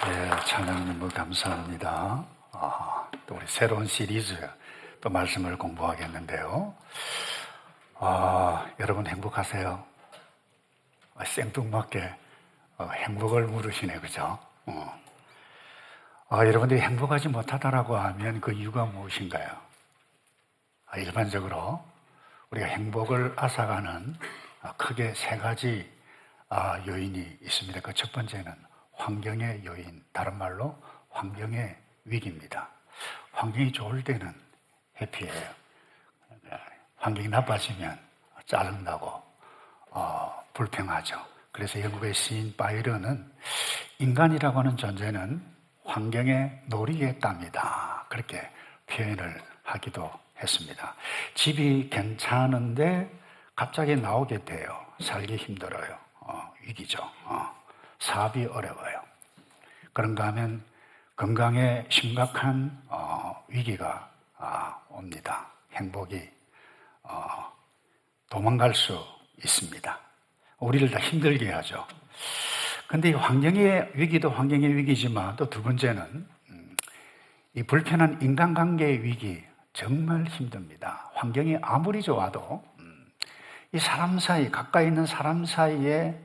찬양 너무 감사합니다. 또 우리 새로운 시리즈 또 말씀을 공부하겠는데요. 여러분 행복하세요? 생뚱맞게 행복을 물으시네, 그죠? 여러분들이 행복하지 못하다라고 하면 그 이유가 무엇인가요? 일반적으로 우리가 행복을 앗아가는 크게 세 가지 요인이 있습니다. 그 첫 번째는 환경의 요인, 다른 말로 환경의 위기입니다. 환경이 좋을 때는 해피해요. 환경이 나빠지면 짜증나고 불평하죠. 그래서 영국의 시인 바이런은 인간이라고 하는 존재는 환경의 놀이의 땀이다, 그렇게 표현을 하기도 했습니다. 집이 괜찮은데 갑자기 나오게 돼요. 살기 힘들어요. 위기죠. 사업이 어려워요. 그런가 하면 건강에 심각한 위기가 옵니다. 행복이 도망갈 수 있습니다. 우리를 다 힘들게 하죠. 그런데 이 환경의 위기도 환경의 위기지만 또 두 번째는 이 불편한 인간관계의 위기, 정말 힘듭니다. 환경이 아무리 좋아도 이 사람 사이, 가까이 있는 사람 사이에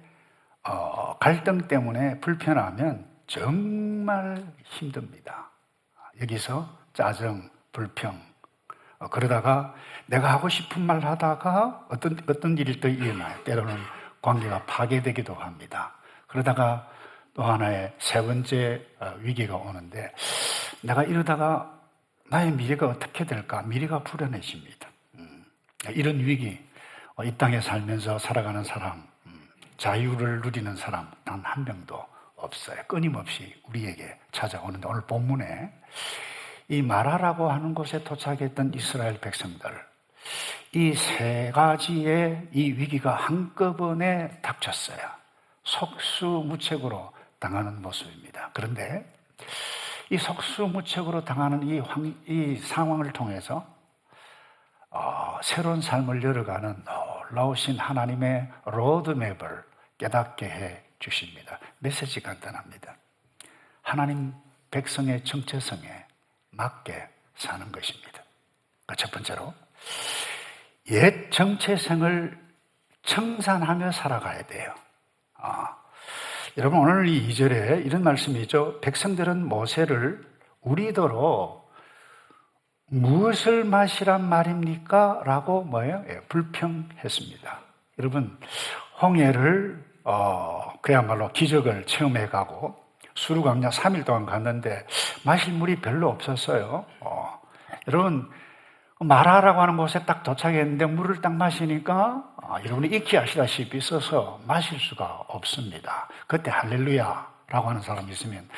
갈등 때문에 불편하면 정말 힘듭니다. 여기서 짜증, 불평, 그러다가 내가 하고 싶은 말 하다가 어떤 일이 또 일어나요. 때로는 관계가 파괴되기도 합니다. 그러다가 또 하나의 세 번째 위기가 오는데, 내가 이러다가 나의 미래가 어떻게 될까? 미래가 불안해집니다. 이런 위기, 이 땅에 살면서 살아가는 사람, 자유를 누리는 사람 단 한 명도 없어요. 끊임없이 우리에게 찾아오는데, 오늘 본문에 이 마라라고 하는 곳에 도착했던 이스라엘 백성들, 이 세 가지의 이 위기가 한꺼번에 닥쳤어요. 속수무책으로 당하는 모습입니다. 그런데 이 속수무책으로 당하는 이 상황을 통해서 새로운 삶을 열어가는 놀라우신 하나님의 로드맵을 깨닫게 해 주십니다. 메시지 간단합니다. 하나님 백성의 정체성에 맞게 사는 것입니다. 첫 번째로 옛 정체성을 청산하며 살아가야 돼요. 여러분, 오늘 이 2절에 이런 말씀이 있죠. 백성들은 모세를 우리더러 무엇을 마시란 말입니까? 라고 불평했습니다. 여러분, 홍해를 그야말로 기적을 체험해가고 수르강야 3일 동안 갔는데 마실 물이 별로 없었어요. 여러분, 마라라고 하는 곳에 딱 도착했는데 물을 딱 마시니까 여러분이 익히 아시다시피 써서 마실 수가 없습니다. 그때 할렐루야라고 하는 사람이 있으면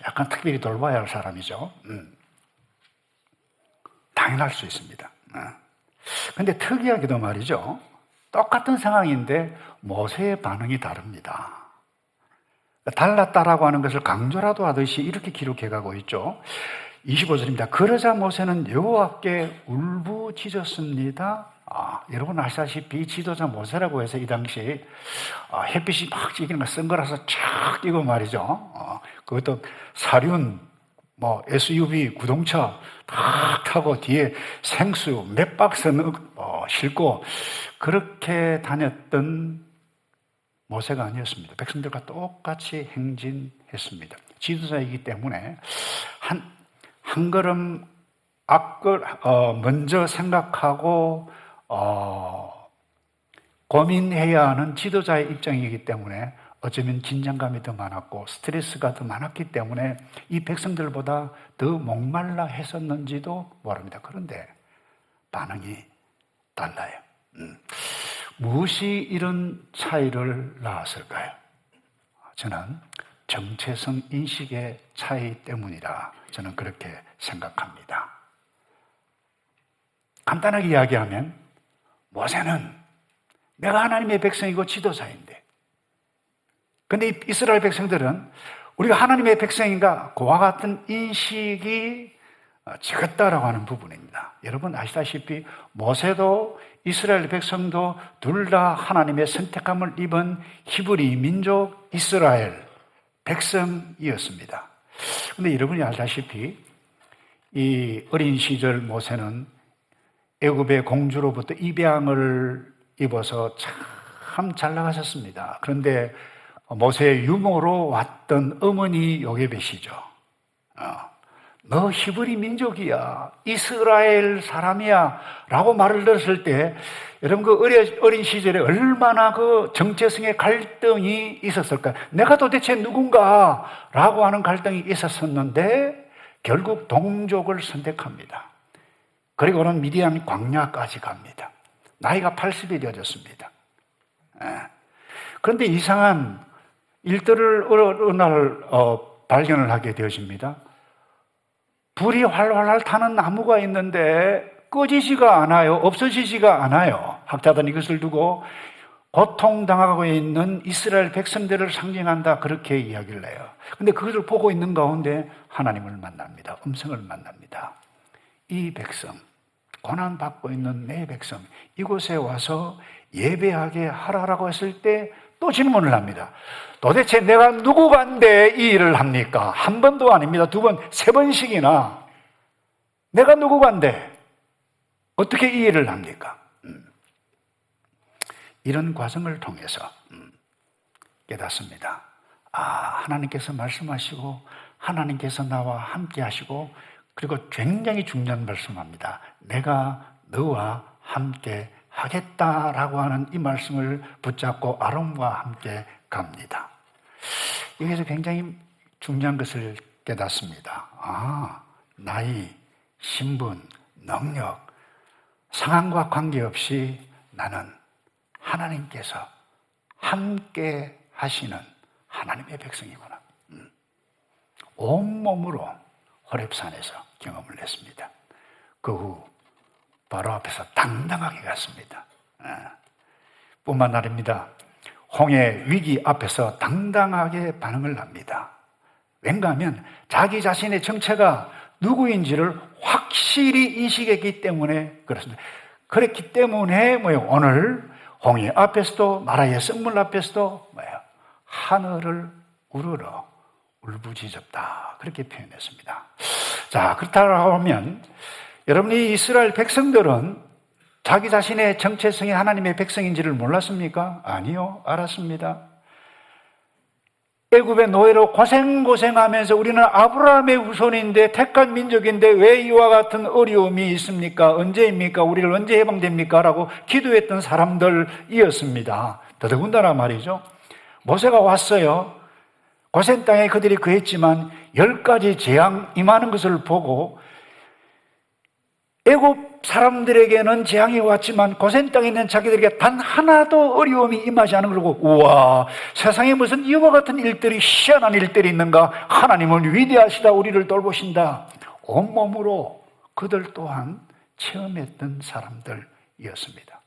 약간 특별히 돌봐야 할 사람이죠. 당연할 수 있습니다. 그런데 특이하게도 말이죠, 똑같은 상황인데 모세의 반응이 다릅니다. 달랐다라고 하는 것을 강조라도 하듯이 이렇게 기록해가고 있죠. 25절입니다. 그러자 모세는 여호와께 울부짖었습니다. 여러분 아시다시피 지도자 모세라고 해서 이 당시 햇빛이 막 찌기는 거 선글라스 쫙 끼고 말이죠. 그것도 사륜, SUV, 구동차 탁 타고 뒤에 생수 몇 박스 싣고 그렇게 다녔던 모세가 아니었습니다. 백성들과 똑같이 행진했습니다. 지도자이기 때문에 한 걸음 먼저 생각하고 고민해야 하는 지도자의 입장이기 때문에 어쩌면 긴장감이 더 많았고 스트레스가 더 많았기 때문에 이 백성들보다 더 목말라 했었는지도 모릅니다. 그런데 반응이 달라요. 무엇이 이런 차이를 낳았을까요? 저는 정체성 인식의 차이 때문이라 저는 그렇게 생각합니다. 간단하게 이야기하면 모세는 내가 하나님의 백성이고 지도자인데, 근데 이스라엘 백성들은 우리가 하나님의 백성인가 그와 같은 인식이 적었다라고 하는 부분입니다. 여러분 아시다시피 모세도 이스라엘 백성도 둘 다 하나님의 선택함을 입은 히브리 민족 이스라엘 백성이었습니다. 그런데 여러분이 알다시피 이 어린 시절 모세는 애굽의 공주로부터 입양을 입어서 참 잘 나가셨습니다. 그런데 모세의 유모로 왔던 어머니 요게벳이죠. 너 히브리 민족이야, 이스라엘 사람이야 라고 말을 들었을 때 여러분 그 어린 시절에 얼마나 그 정체성의 갈등이 있었을까요? 내가 도대체 누군가 라고 하는 갈등이 있었었는데 결국 동족을 선택합니다. 그리고는 미디안 광야까지 갑니다. 나이가 80이 되어졌습니다. 그런데 이상한 일들을 어느 날 발견을 하게 되어집니다. 불이 활활 타는 나무가 있는데 꺼지지가 않아요. 없어지지가 않아요. 학자들은 이것을 두고 고통당하고 있는 이스라엘 백성들을 상징한다 그렇게 이야기를 해요. 그런데 그것을 보고 있는 가운데 하나님을 만납니다. 음성을 만납니다. 이 백성, 고난받고 있는 내 백성, 이곳에 와서 예배하게 하라라고 했을 때 또 질문을 합니다. 도대체 내가 누구간데 이 일을 합니까? 한 번도 아닙니다. 두 번, 세 번씩이나 내가 누구간데 어떻게 이 일을 합니까? 이런 과정을 통해서 깨닫습니다. 하나님께서 말씀하시고 하나님께서 나와 함께 하시고 그리고 굉장히 중요한 말씀합니다. 내가 너와 함께 하겠다라고 하는 이 말씀을 붙잡고 아론과 함께 갑니다. 여기서 굉장히 중요한 것을 깨닫습니다. 나이, 신분, 능력, 상황과 관계없이 나는 하나님께서 함께 하시는 하나님의 백성이구나. 온몸으로 호렙산에서 경험을 했습니다. 그 후 바로 앞에서 당당하게 갔습니다. 뿐만 아닙니다. 홍해 위기 앞에서 당당하게 반응을 합니다. 왠가 하면 자기 자신의 정체가 누구인지를 확실히 인식했기 때문에 그렇습니다. 그랬기 때문에 오늘 홍해 앞에서도 나라의 성물 앞에서도 하늘을 우러러 울부짖었다 그렇게 표현했습니다. 자, 그렇다고 하면 여러분이 이스라엘 백성들은 자기 자신의 정체성이 하나님의 백성인지를 몰랐습니까? 아니요, 알았습니다. 애굽의 노예로 고생하면서 우리는 아브라함의 후손인데 택한 민족인데 왜 이와 같은 어려움이 있습니까? 언제입니까? 우리를 언제 해방됩니까? 라고 기도했던 사람들이었습니다. 더더군다나 말이죠. 모세가 왔어요. 고센 땅에 그들이 거했지만 10가지 재앙 임하는 것을 보고 애굽 사람들에게는 재앙이 왔지만 고센 땅에 있는 자기들에게 단 하나도 어려움이 임하지 않은 거고, 우와, 세상에 무슨 이와 같은 일들이, 희한한 일들이 있는가? 하나님은 위대하시다, 우리를 돌보신다. 온몸으로 그들 또한 체험했던 사람들이었습니다.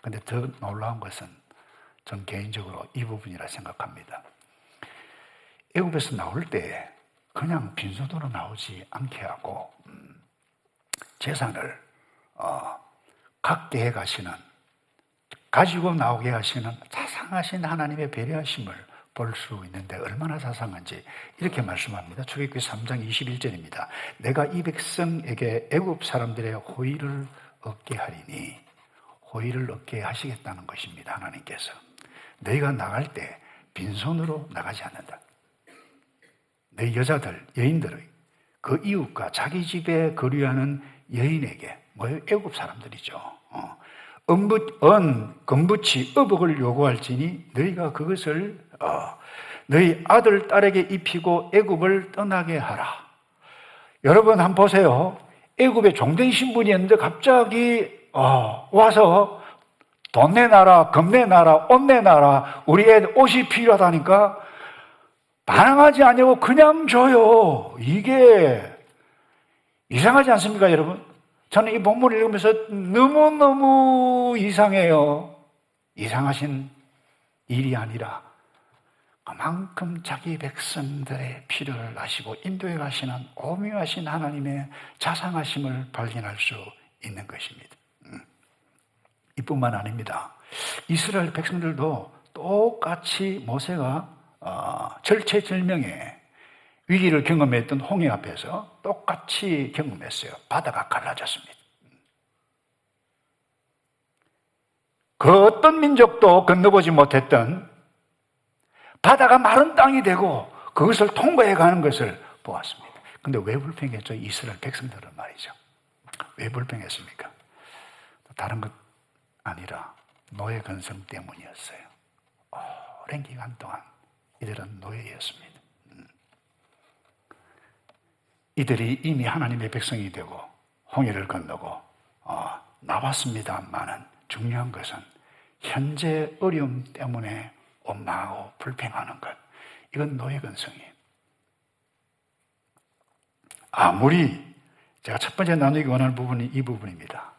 그런데 더 놀라운 것은 전 개인적으로 이 부분이라 생각합니다. 애굽에서 나올 때 그냥 빈손으로 나오지 않게 하고 재산을 갖게 해 가시는, 가지고 나오게 하시는 자상하신 하나님의 배려하심을 볼 수 있는데 얼마나 자상한지 이렇게 말씀합니다. 출애굽기 3장 21절입니다. 내가 이 백성에게 애굽 사람들의 호의를 얻게 하리니, 호의를 얻게 하시겠다는 것입니다. 하나님께서 너희가 나갈 때 빈손으로 나가지 않는다. 너희 여자들, 여인들의 그 이웃과 자기 집에 거류하는 여인에게, 애굽 사람들이죠. 금부치, 어복을 요구할지니 너희가 그것을 너희 아들, 딸에게 입히고 애굽을 떠나게 하라. 여러분 한번 보세요. 애굽에 종된 신분이었는데 갑자기 와서 돈 내놔라, 금 내놔라, 옷 내놔라, 우리 애 옷이 필요하다니까 반항하지 않냐고 그냥 줘요. 이게 이상하지 않습니까, 여러분? 저는 이 본문을 읽으면서 너무너무 이상해요. 이상하신 일이 아니라 그만큼 자기 백성들의 필요를 아시고 인도해 가시는 오묘하신 하나님의 자상하심을 발견할 수 있는 것입니다. 이뿐만 아닙니다. 이스라엘 백성들도 똑같이 모세가 절체절명의 위기를 경험했던 홍해 앞에서 똑같이 경험했어요. 바다가 갈라졌습니다. 그 어떤 민족도 건너보지 못했던 바다가 마른 땅이 되고 그것을 통과해 가는 것을 보았습니다. 근데 왜 불평했죠? 이스라엘 백성들은 말이죠. 왜 불평했습니까? 다른 것 아니라 노예 근성 때문이었어요. 오랜 기간 동안 이들은 노예였습니다. 이들이 이미 하나님의 백성이 되고 홍해를 건너고 나왔습니다만은 중요한 것은 현재 어려움 때문에 원망하고 불평하는 것, 이건 노예 근성이에요. 아무리 제가 첫 번째 나누기 원하는 부분이 이 부분입니다.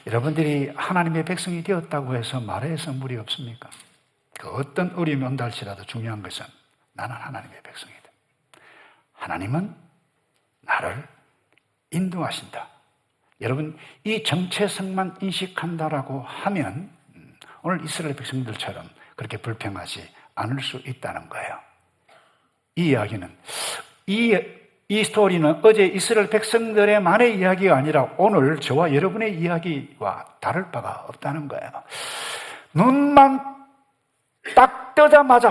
여러분들이 하나님의 백성이 되었다고 해서 말해서 무리 없습니까? 그 어떤 어려움이 온다 할지라도 중요한 것은 나는 하나님의 백성이다. 하나님은 나를 인도하신다. 여러분, 이 정체성만 인식한다라고 하면 오늘 이스라엘 백성들처럼 그렇게 불평하지 않을 수 있다는 거예요. 이 이야기는 이 스토리는 어제 이스라엘 백성들의만의 이야기가 아니라 오늘 저와 여러분의 이야기와 다를 바가 없다는 거예요. 눈만 딱 뜨자마자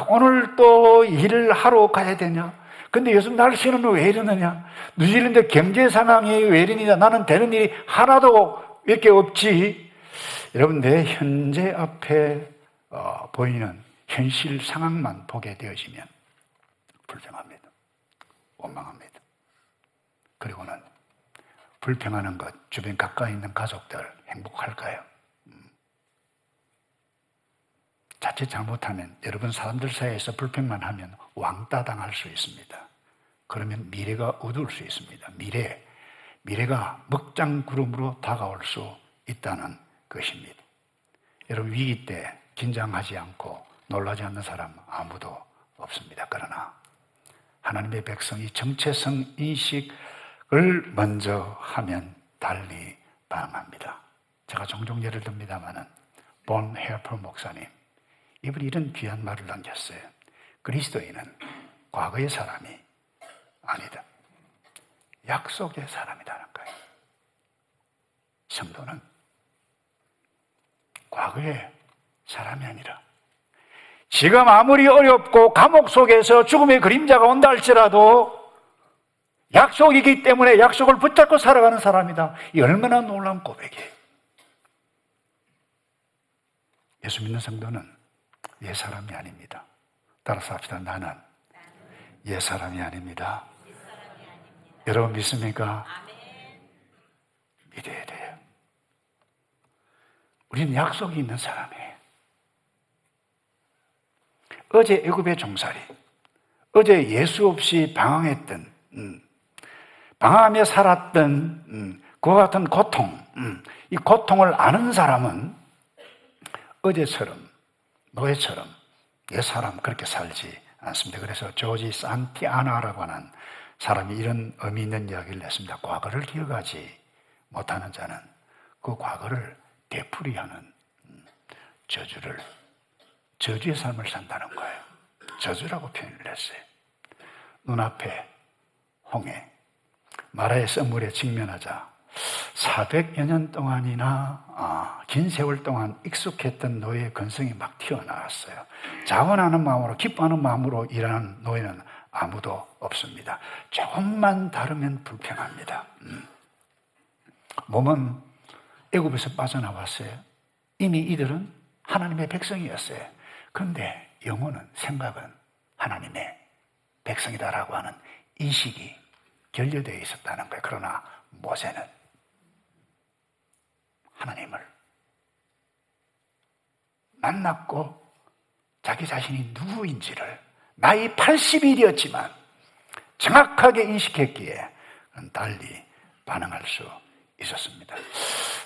오늘 또 일을 하러 가야 되냐? 근데 요즘 날씨는 왜 이러느냐? 뉴질랜드 경제 상황이 왜 이러느냐? 나는 되는 일이 하나도 이렇게 없지. 여러분, 내 현재 앞에 보이는 현실 상황만 보게 되어지면 불평합니다. 원망합니다. 그리고는 불평하는 것, 주변 가까이 있는 가족들 행복할까요? 자칫 잘못하면 여러분 사람들 사이에서 불평만 하면 왕따 당할 수 있습니다. 그러면 미래가 어두울 수 있습니다. 미래가 먹장구름으로 다가올 수 있다는 것입니다. 여러분, 위기 때 긴장하지 않고 놀라지 않는 사람 아무도 없습니다. 그러나 하나님의 백성이 정체성 인식을 먼저 하면 달리 반응합니다. 제가 종종 예를 듭니다마는 본 헤어풀 목사님, 이분이 이런 귀한 말을 남겼어요. 그리스도인은 과거의 사람이 아니다. 약속의 사람이라는 거예요. 성도는 과거의 사람이 아니라 지금 아무리 어렵고 감옥 속에서 죽음의 그림자가 온다 할지라도 약속이기 때문에 약속을 붙잡고 살아가는 사람이다. 이 얼마나 놀라운 고백이에요. 예수 믿는 성도는 옛사람이 아닙니다. 따라서 합시다. 나는 옛사람이 아닙니다. 여러분 믿습니까? 믿어야 돼요. 우리는 약속이 있는 사람이에요. 어제 애굽의 종살이, 어제 예수 없이 방황했던, 방황하며 살았던 그와 같은 고통, 이 고통을 아는 사람은 어제처럼 노예처럼 옛사람 그렇게 살지 않습니다. 그래서 조지 산티아나라고 하는 사람이 이런 의미 있는 이야기를 했습니다. 과거를 기억하지 못하는 자는 그 과거를 되풀이하는 저주의 삶을 산다는 거예요. 저주라고 표현을 했어요. 눈앞에 홍해, 마라의 썰물에 직면하자 400여 년 동안이나 긴 세월 동안 익숙했던 노예의 근성이 막 튀어나왔어요. 자원하는 마음으로, 기뻐하는 마음으로 일하는 노예는 아무도 없습니다. 조금만 다르면 불평합니다. 몸은 애굽에서 빠져나왔어요. 이미 이들은 하나님의 백성이었어요. 그런데 영혼은, 생각은 하나님의 백성이다라고 하는 인식이 결여되어 있었다는 거예요. 그러나 모세는 하나님을 만났고 자기 자신이 누구인지를 나이 80일이었지만 정확하게 인식했기에 달리 반응할 수 있었습니다.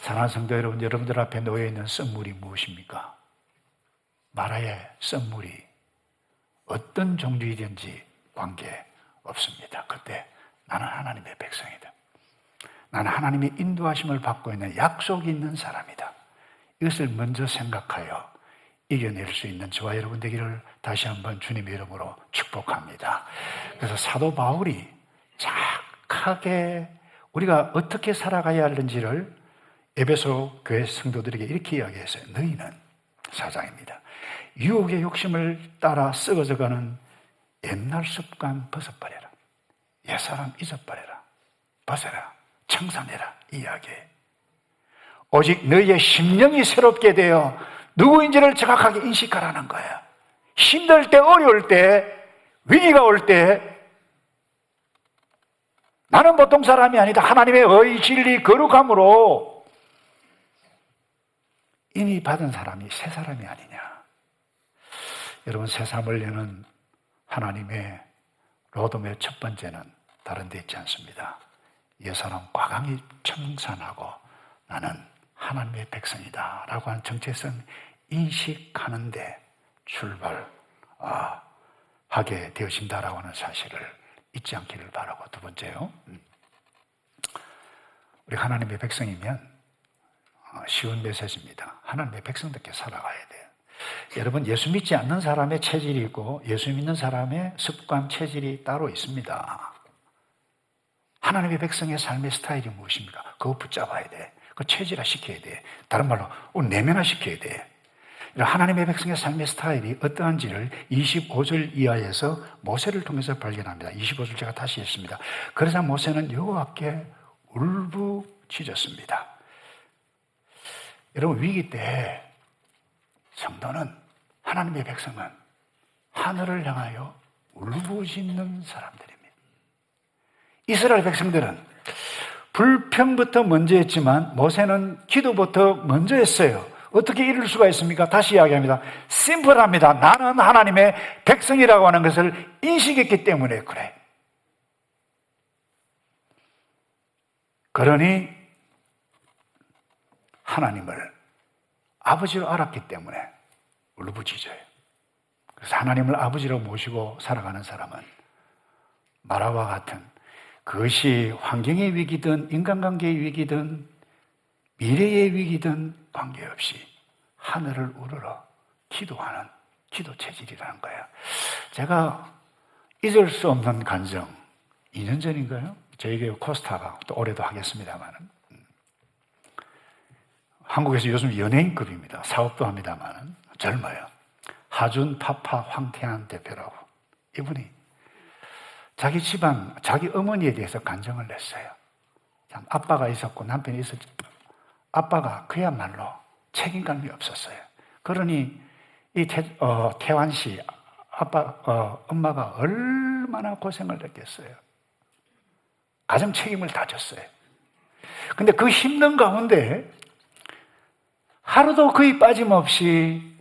사랑하는 성도 여러분, 여러분들 앞에 놓여 있는 썰물이 무엇입니까? 마라의 썰물이 어떤 종류이든지 관계없습니다. 그때 나는 하나님의 백성이다. 나는 하나님의 인도하심을 받고 있는 약속이 있는 사람이다. 이것을 먼저 생각하여 이겨낼 수 있는 저와 여러분 되기를 다시 한번 주님의 이름으로 축복합니다. 그래서 사도 바울이 착하게 우리가 어떻게 살아가야 하는지를 에베소 교회 성도들에게 이렇게 이야기했어요. 너희는 4장입니다. 유혹의 욕심을 따라 썩어져가는 옛날 습관 벗어버려라. 옛사람 잊어버려라. 벗어라. 청산해라. 이 이야기예요. 오직 너희의 심령이 새롭게 되어 누구인지를 정확하게 인식하라는 거예요. 힘들 때, 어려울 때, 위기가 올 때 나는 보통 사람이 아니다. 하나님의 의, 진리, 거룩함으로 이미 받은 사람이 새 사람이 아니냐. 여러분, 새삼을 여는 하나님의 로돔의 첫 번째는 다른 데 있지 않습니다. 옛사람 과감히 청산하고 나는 하나님의 백성이다 라고 하는 정체성 인식하는데 출발하게 되어진다라고 하는 사실을 잊지 않기를 바라고, 두 번째요, 우리 하나님의 백성이면 쉬운 메시지입니다. 하나님의 백성답게 살아가야 돼요. 여러분, 예수 믿지 않는 사람의 체질이 있고 예수 믿는 사람의 습관, 체질이 따로 있습니다. 하나님의 백성의 삶의 스타일이 무엇입니까? 그거 붙잡아야 돼. 그 체질화 시켜야 돼. 다른 말로 내면화 시켜야 돼. 하나님의 백성의 삶의 스타일이 어떠한지를 25절 이하에서 모세를 통해서 발견합니다. 25절 제가 다시 했습니다. 그러자 모세는 여호와께 울부짖었습니다. 여러분, 위기 때 성도는, 하나님의 백성은 하늘을 향하여 울부짖는 사람들입니다. 이스라엘 백성들은 불평부터 먼저 했지만 모세는 기도부터 먼저 했어요. 어떻게 이룰 수가 있습니까? 다시 이야기합니다. 심플합니다. 나는 하나님의 백성이라고 하는 것을 인식했기 때문에 그래. 그러니 하나님을 아버지로 알았기 때문에 울부짖어요. 그래서 하나님을 아버지로 모시고 살아가는 사람은 마라와 같은, 그것이 환경의 위기든 인간관계의 위기든 미래의 위기든 관계없이 하늘을 우러러 기도하는 기도 체질이라는 거예요. 제가 잊을 수 없는 간증, 2년 전인가요? 저희 교회 코스타가, 또 올해도 하겠습니다만, 한국에서 요즘 연예인급입니다. 사업도 합니다만 젊어요. 하준 파파 황태한 대표라고. 이분이 자기 집안, 자기 어머니에 대해서 간증을 냈어요. 참, 아빠가 있었고 남편이 있었죠. 아빠가 그야말로 책임감이 없었어요. 그러니 이 태환 씨 엄마가 얼마나 고생을 했겠어요. 가정 책임을 다 졌어요. 근데 그 힘든 가운데 하루도 거의 빠짐없이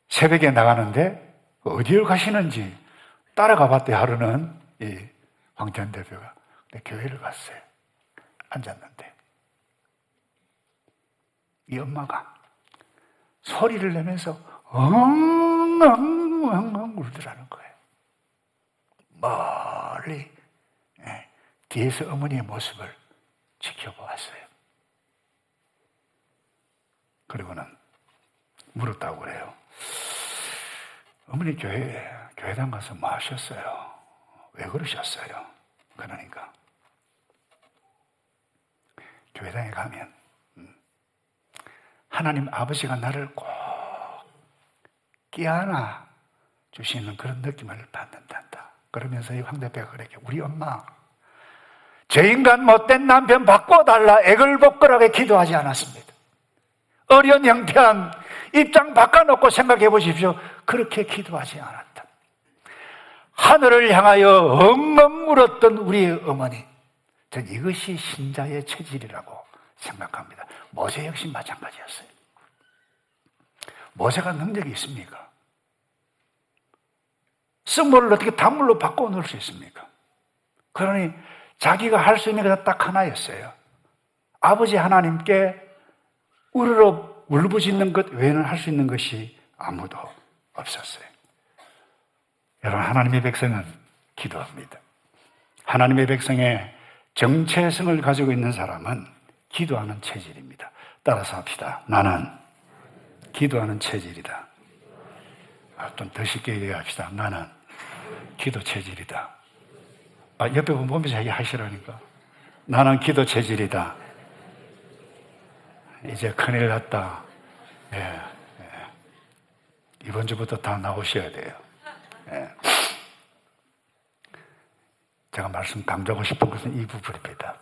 새벽에 나가는데 어디를 가시는지 따라가 봤대. 하루는 이 황태환 대표가. 근데 교회를 갔어요. 앉았는데 이 엄마가 소리를 내면서 엉엉엉엉 울더라는 거예요. 멀리 뒤에서 어머니의 모습을 지켜보았어요. 그리고는 물었다고 그래요. 어머니 교회당 가서 뭐 하셨어요? 왜 그러셨어요? 그러니까 교회당에 가면 하나님 아버지가 나를 꼭 끼안아 주시는 그런 느낌을 받는단다. 그러면서 이 황 대표가 그렇게, 우리 엄마 저 인간 못된 남편 바꿔달라 애걸복걸하게 기도하지 않았습니다. 어려운 형편한 입장 바꿔놓고 생각해 보십시오. 그렇게 기도하지 않았다. 하늘을 향하여 엉엉 울었던 우리의 어머니, 전 이것이 신자의 체질이라고 생각합니다. 모세 역시 마찬가지였어요. 모세가 능력이 있습니까? 쓴물을 어떻게 단물로 바꿔 놓을 수 있습니까? 그러니 자기가 할 수 있는 게 딱 하나였어요. 아버지 하나님께 우르르 울부짖는 것 외에는 할 수 있는 것이 아무도 없었어요. 여러분, 하나님의 백성은 기도합니다. 하나님의 백성의 정체성을 가지고 있는 사람은 기도하는 체질입니다. 따라서 합시다. 나는 기도하는 체질이다. 좀 더 쉽게 얘기합시다. 나는 기도 체질이다. 옆에 보면서 얘기하시라니까. 나는 기도 체질이다. 이제 큰일 났다. 예. 이번 주부터 다 나오셔야 돼요. 예. 제가 말씀 강조하고 싶은 것은 이 부분입니다.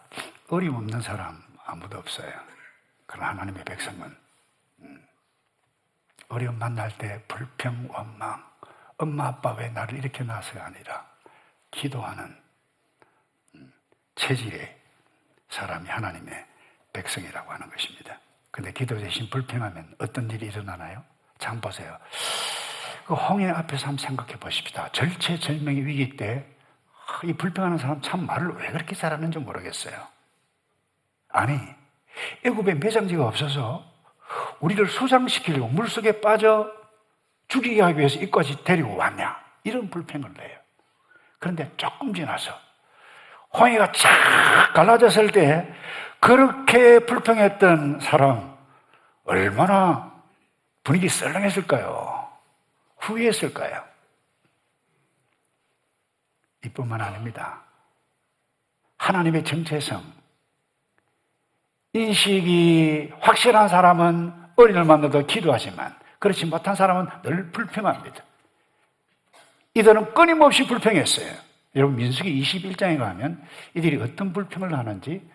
어림없는 사람 아무도 없어요. 그러나 하나님의 백성은 어려움 만날 때 불평, 원망, 엄마 아빠 왜 나를 이렇게 낳았어가 아니라 기도하는 체질의 사람이 하나님의 백성이라고 하는 것입니다. 근데 기도 대신 불평하면 어떤 일이 일어나나요? 참 보세요. 그 홍해 앞에서 한번 생각해 보십시다. 절체절명의 위기 때 이 불평하는 사람 참 말을 왜 그렇게 잘하는지 모르겠어요. 아니, 애굽에 매장지가 없어서 우리를 수장시키려고 물속에 빠져 죽이게 하기 위해서 이까지 데리고 왔냐, 이런 불평을 내요. 그런데 조금 지나서 홍해가 착 갈라졌을 때 그렇게 불평했던 사람 얼마나 분위기 썰렁했을까요? 후회했을까요? 이뿐만 아닙니다. 하나님의 정체성, 인식이 확실한 사람은 어린을 만나도 기도하지만 그렇지 못한 사람은 늘 불평합니다. 이들은 끊임없이 불평했어요. 여러분, 민수기 21장에 가면 이들이 어떤 불평을 하는지,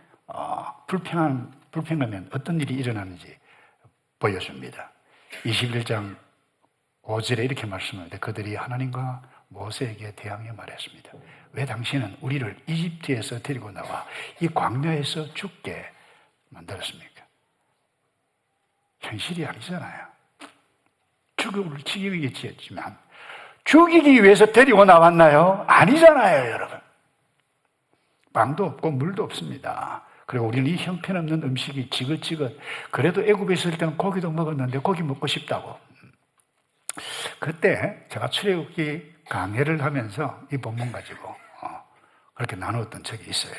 불평하면 어떤 일이 일어나는지 보여줍니다. 21장 5절에 이렇게 말씀합니다. 그들이 하나님과 모세에게 대항해 말했습니다. 왜 당신은 우리를 이집트에서 데리고 나와 이 광야에서 죽게 만들었습니까? 현실이 아니잖아요. 죽음을 치기 위해서였지만 죽이기 위해서 데리고 나왔나요? 아니잖아요, 여러분. 빵도 없고 물도 없습니다. 그리고 우리는 이 형편없는 음식이 지긋지긋, 그래도 애굽에 있을 때는 고기도 먹었는데 고기 먹고 싶다고. 그때 제가 출애굽기 강해를 하면서 이 본문 가지고 그렇게 나누었던 적이 있어요.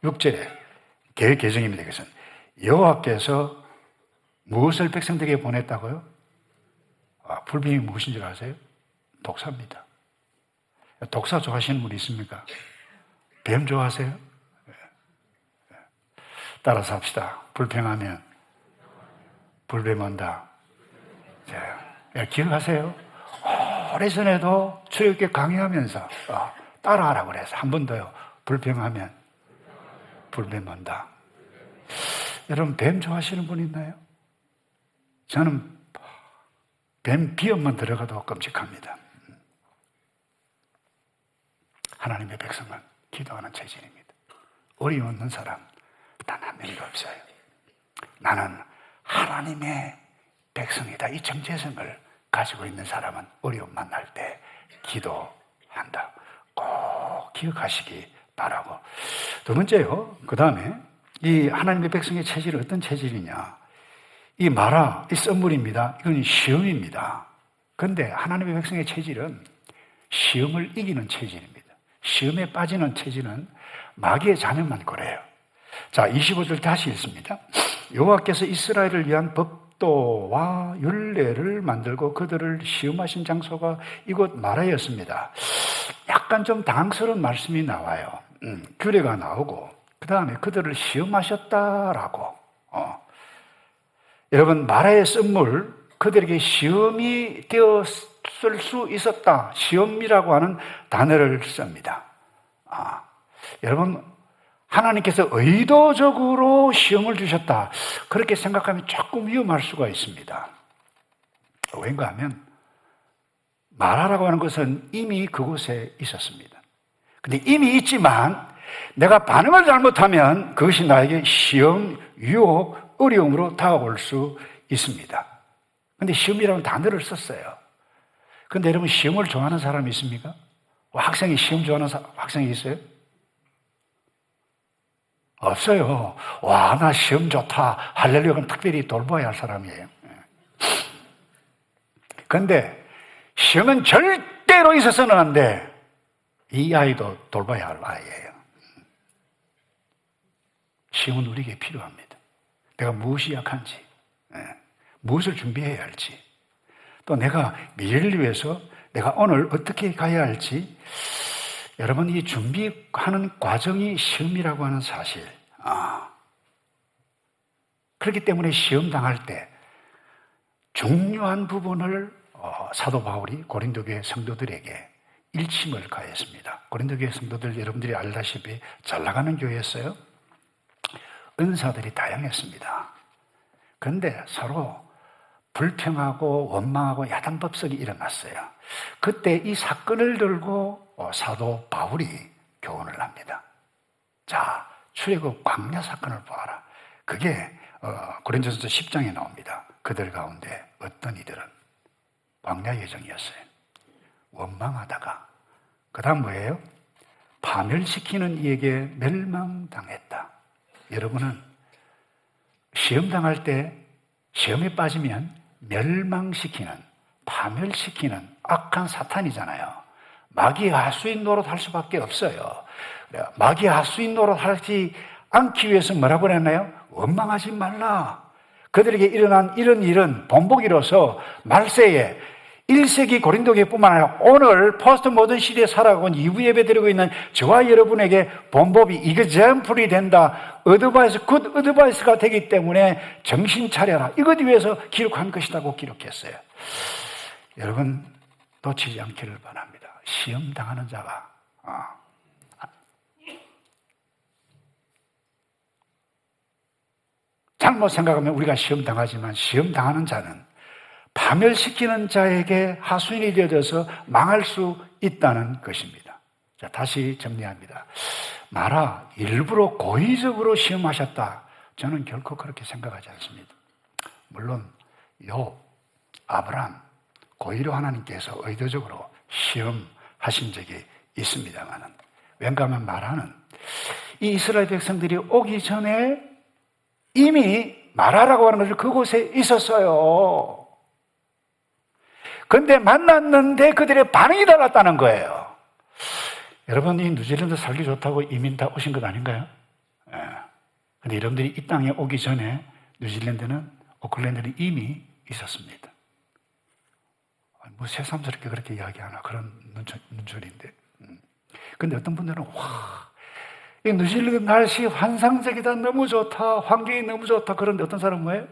6절에 개정입니다. 그것은 여호와께서 무엇을 백성들에게 보냈다고요? 불뱀이 무엇인 줄 아세요? 독사입니다. 독사 좋아하시는 분 있습니까? 뱀 좋아하세요? 따라서 합시다. 불평하면 불뱀 온다. 기억하세요? 오래전에도 출애굽기 강의하면서 따라하라고 그래서 한 번 더요. 불평하면 불뱀 온다. 여러분, 뱀 좋아하시는 분 있나요? 저는 뱀 비염만 들어가도 끔찍합니다. 하나님의 백성은 기도하는 체질입니다. 어려움 없는 사람 단 한 명도 없어요. 나는 하나님의 백성이다. 이 정체성을 가지고 있는 사람은 어려움 만날 때 기도한다. 꼭 기억하시기 바라고. 두 번째요. 그 다음에 이 하나님의 백성의 체질은 어떤 체질이냐. 이 마라, 이 썬물입니다. 이건 시험입니다. 그런데 하나님의 백성의 체질은 시험을 이기는 체질입니다. 시험에 빠지는 체질은 마귀의 자녀만 그래요. 자, 25절 다시 읽습니다. 여호와께서 이스라엘을 위한 법도와 율례를 만들고 그들을 시험하신 장소가 이곳 마라였습니다. 약간 좀 당황스러운 말씀이 나와요. 규례가 나오고 그 다음에 그들을 시험하셨다라고. 여러분, 마라의 썬물, 그들에게 시험이 되었을 수 있었다. 시험이라고 하는 단어를 씁니다. 여러분, 하나님께서 의도적으로 시험을 주셨다. 그렇게 생각하면 조금 위험할 수가 있습니다. 왠가 하면 마라라고 하는 것은 이미 그곳에 있었습니다. 근데 이미 있지만 내가 반응을 잘못하면 그것이 나에게 시험, 유혹, 어려움으로 다가올 수 있습니다. 근데 시험이라는 단어를 썼어요. 근데 여러분, 시험을 좋아하는 사람이 있습니까? 학생이 시험 좋아하는 학생이 있어요? 없어요. 와, 나 시험 좋다. 할렐루야. 그럼 특별히 돌봐야 할 사람이에요. 그런데 시험은 절대로 있어서는 안 돼. 이 아이도 돌봐야 할 아이예요. 시험은 우리에게 필요합니다. 내가 무엇이 약한지, 무엇을 준비해야 할지, 또 내가 미래를 위해서 내가 오늘 어떻게 가야 할지, 여러분, 이 준비하는 과정이 시험이라고 하는 사실. 그렇기 때문에 시험 당할 때 중요한 부분을 사도 바울이 고린도 교회 성도들에게 일침을 가했습니다. 고린도 교회 성도들, 여러분들이 알다시피 잘 나가는 교회였어요. 은사들이 다양했습니다. 그런데 서로 불평하고 원망하고 야단법석이 일어났어요. 그때 이 사건을 들고 사도 바울이 교훈을 합니다. 자, 출애굽 광야 사건을 보아라. 그게 고린도전서 10장에 나옵니다. 그들 가운데 어떤 이들은 광야 예정이었어요. 원망하다가 그 다음 뭐예요? 파멸시키는 이에게 멸망당했다. 여러분은 시험 당할 때 시험에 빠지면 멸망시키는, 파멸시키는 악한 사탄이잖아요. 마귀의 하수인 노릇 할 수밖에 없어요. 마귀의 하수인 노릇 하지 않기 위해서 뭐라고 그랬나요? 원망하지 말라. 그들에게 일어난 이런 일은 본보기로서 말세에 1세기 고린도교뿐만 아니라 오늘 포스트 모던 시대에 살아가고 이후 예배 드리고 있는 저와 여러분에게 본법이 이그젬플이 된다. 어드바이스, 굿 어드바이스가 되기 때문에 정신 차려라. 이것 위해서 기록한 것이라고 기록했어요. 여러분, 놓치지 않기를 바랍니다. 시험 당하는 자가 잘못 생각하면 우리가 시험 당하지만, 시험 당하는 자는 파멸시키는 자에게 하수인이 되어져서 망할 수 있다는 것입니다. 자, 다시 정리합니다. 마라, 일부러 고의적으로 시험하셨다. 저는 결코 그렇게 생각하지 않습니다. 물론 욥, 아브라함, 고의로 하나님께서 의도적으로 시험하신 적이 있습니다만은, 왠가 하면 마라는 이 이스라엘 백성들이 오기 전에 이미 마라라고 하는 것을 그곳에 있었어요. 그런데 만났는데 그들의 반응이 달랐다는 거예요. 여러분, 이 뉴질랜드 살기 좋다고 이민 다 오신 것 아닌가요? 그런데 여러분들이 이 땅에 오기 전에 뉴질랜드는, 오클랜드는 이미 있었습니다. 뭐 새삼스럽게 그렇게 이야기하나, 그런 눈초리인데. 근데 어떤 분들은 이 뉴질랜드 날씨 환상적이다, 너무 좋다, 환경이 너무 좋다. 그런데 어떤 사람은 뭐예요?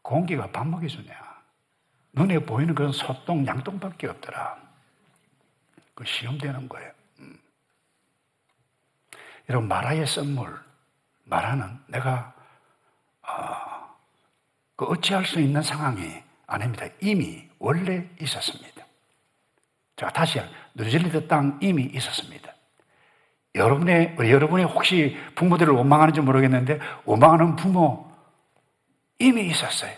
공기가 밥 먹여주냐. 눈에 보이는 그런 소똥, 양똥밖에 없더라. 그 시험되는 거예요. 여러분, 마라의 썸물, 마라는 내가 그 어찌할 수 있는 상황이 아닙니다. 이미 원래 있었습니다. 제가 다시 뉴질랜드 땅 이미 있었습니다. 여러분의 혹시 부모들을 원망하는지 모르겠는데, 원망하는 부모 이미 있었어요.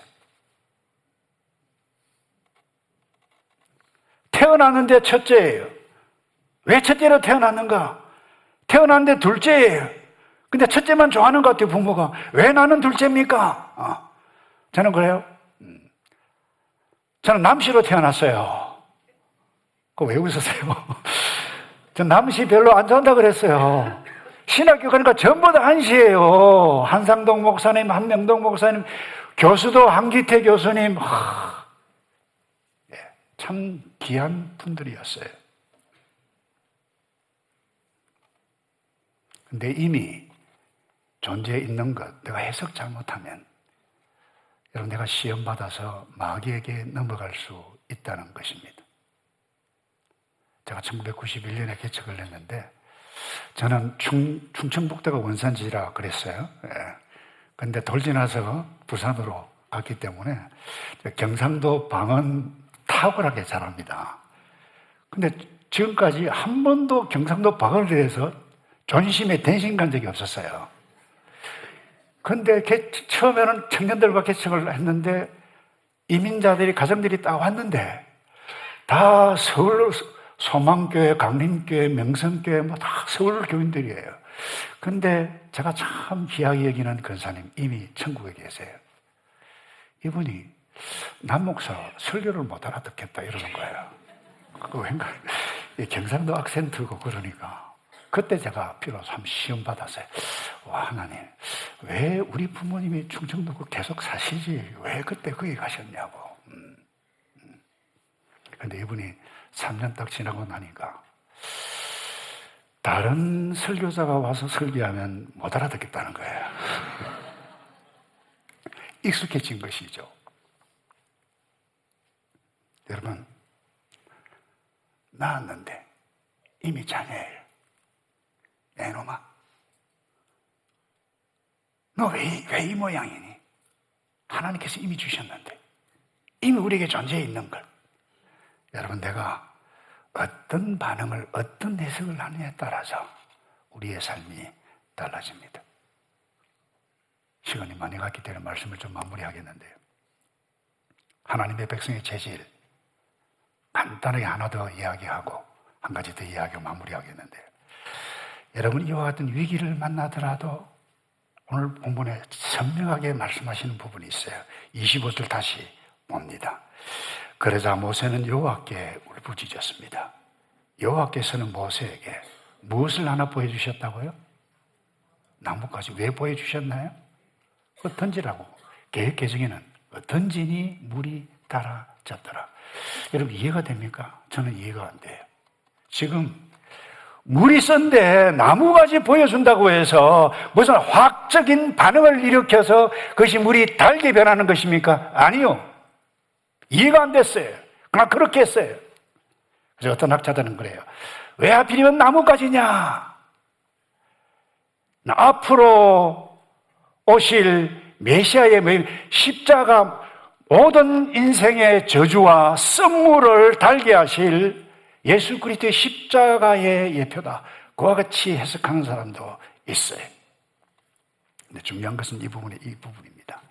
태어났는데 첫째예요. 왜 첫째로 태어났는가? 태어났는데 둘째예요. 근데 첫째만 좋아하는 것 같아요, 부모가. 왜 나는 둘째입니까? 저는 그래요. 저는 남씨로 태어났어요. 그거 왜 웃으세요? 전 남씨 별로 안 좋아한다 그랬어요. 신학교 가니까 전부 다 한씨예요. 한상동 목사님, 한명동 목사님, 교수도 한기태 교수님. 참 귀한 분들이었어요. 근데 이미 존재해 있는 것, 내가 해석 잘못하면 여러분, 내가 시험 받아서 마귀에게 넘어갈 수 있다는 것입니다. 제가 1991년에 개척을 했는데, 저는 충청북도가 원산지라 그랬어요. 그런데 돌지나서 부산으로 갔기 때문에 경상도 방언 탁월하게 잘합니다. 근데 지금까지 한 번도 경상도 방언에 대해서 존심에 대신 간 적이 없었어요. 그런데 처음에는 청년들과 개척을 했는데, 이민자들이, 가정들이 딱 왔는데, 다 서울 소망교회, 강림교회, 명성교회, 뭐 다 서울 교인들이에요. 그런데 제가 참 귀하게 여기는 권사님, 이미 천국에 계세요. 이분이 남목사 설교를 못 알아듣겠다 이러는 거예요. 그 왠가 경상도 악센트고 그러니까, 그때 제가 비로소 한번 시험 받았어요. 와, 하나님, 왜 우리 부모님이 충청도고 계속 사시지? 왜 그때 거기 가셨냐고. 근데 이분이 3년 딱 지나고 나니까 다른 설교자가 와서 설교하면 못 알아듣겠다는 거예요. 익숙해진 것이죠. 여러분, 나았는데 이미 장애예요. 애놈아, 너 왜 이 모양이니? 하나님께서 이미 주셨는데, 이미 우리에게 존재해 있는 걸. 여러분, 내가 어떤 반응을, 어떤 해석을 하느냐에 따라서 우리의 삶이 달라집니다. 시간이 많이 갔기 때문에 말씀을 좀 마무리하겠는데요. 하나님의 백성의 체질, 간단하게 하나 더 이야기하고 한 가지 더 이야기하고 마무리하겠는데요. 여러분, 이와 같은 위기를 만나더라도 오늘 본문에 선명하게 말씀하시는 부분이 있어요. 25절 다시 봅니다. 그러자 모세는 여호와께 울부짖었습니다. 여호와께서는 모세에게 무엇을 하나 보여주셨다고요? 나뭇가지. 왜 보여주셨나요? 그거 던지라고. 계획 개정에는 던지니 물이 달아졌더라. 여러분, 이해가 됩니까? 저는 이해가 안 돼요. 지금 물이 쓴데 나무가지 보여준다고 해서 무슨 화학적인 반응을 일으켜서 그것이 물이 달게 변하는 것입니까? 아니요. 이해가 안 됐어요. 그냥 그렇게 했어요. 그래서 어떤 학자들은 그래요. 왜 하필이면 나무가지냐? 앞으로 오실 메시아의 십자가, 모든 인생의 저주와 썸물을 달게 하실 예수 그리스도의 십자가의 예표다. 그와 같이 해석하는 사람도 있어요. 근데 중요한 것은 이 부분입니다.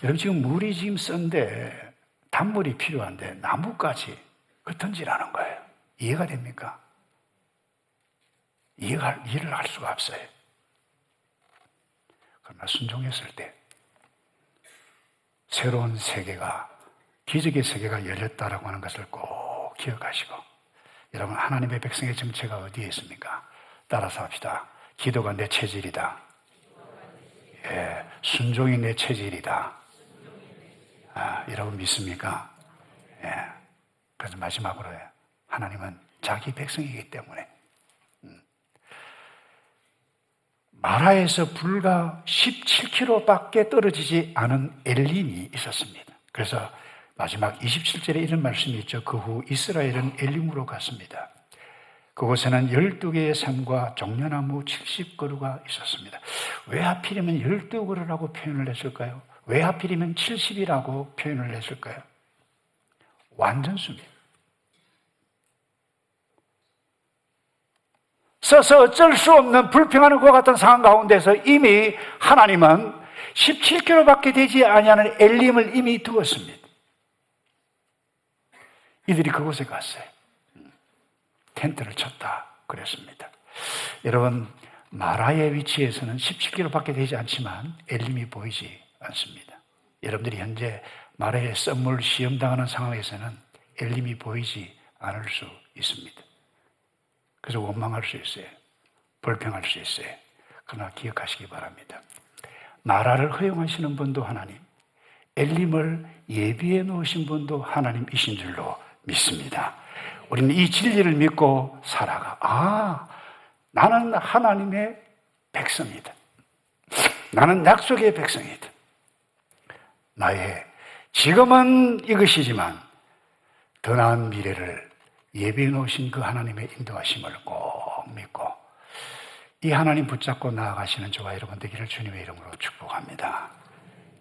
여러분, 지금 물이 지금 쓴데 단물이 필요한데 나무까지 그 던지라는 거예요. 이해가 됩니까? 이해를 할 수가 없어요. 그러나 순종했을 때 새로운 세계가, 기적의 세계가 열렸다라고 하는 것을 꼭 기억하시고, 여러분, 하나님의 백성의 정체가 어디에 있습니까? 따라서 합시다. 기도가 내 체질이다. 예, 순종이 내 체질이다. 여러분 믿습니까? 예. 그래서 마지막으로 하나님은 자기 백성이기 때문에 마라에서 불과 17km밖에 떨어지지 않은 엘림이 있었습니다. 그래서 마지막 27절에 이런 말씀이 있죠. 그 후 이스라엘은 엘림으로 갔습니다. 그곳에는 12개의 산과 종려나무 70그루가 있었습니다. 왜 하필이면 12그루라고 표현을 했을까요? 왜 하필이면 70이라고 표현을 했을까요? 완전수입니다. 써서 어쩔 수 없는 불평하는 것 같은 상황 가운데서 이미 하나님은 17km밖에 되지 아니하는 엘림을 이미 두었습니다. 이들이 그곳에 갔어요. 텐트를 쳤다 그랬습니다. 여러분, 마라의 위치에서는 17km밖에 되지 않지만 엘림이 보이지 않습니다. 여러분들이 현재 마라의 썸물 시험당하는 상황에서는 엘림이 보이지 않을 수 있습니다. 그래서 원망할 수 있어요. 불평할 수 있어요. 그러나 기억하시기 바랍니다. 마라를 허용하시는 분도 하나님, 엘림을 예비해 놓으신 분도 하나님이신 줄로 믿습니다. 우리는 이 진리를 믿고 살아가. 나는 하나님의 백성이다. 나는 약속의 백성이다. 나의 지금은 이것이지만 더 나은 미래를 예비해 놓으신 그 하나님의 인도하심을 꼭 믿고 이 하나님 붙잡고 나아가시는 저와 여러분 되기를 주님의 이름으로 축복합니다.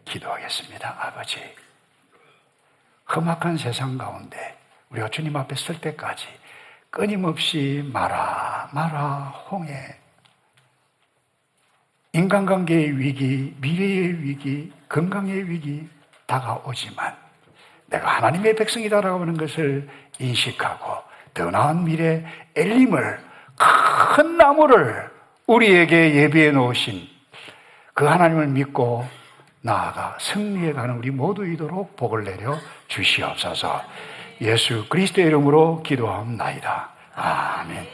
기도하겠습니다. 아버지, 험악한 세상 가운데 우리가 주님 앞에 설 때까지 끊임없이 마라 홍해, 인간관계의 위기, 미래의 위기, 건강의 위기 다가오지만 내가 하나님의 백성이다라고 하는 것을 인식하고 더 나은 미래 엘림을, 큰 나무를 우리에게 예비해 놓으신 그 하나님을 믿고 나아가 승리해 가는 우리 모두이도록 복을 내려 주시옵소서. 예수 그리스도의 이름으로 기도하옵나이다. 아멘.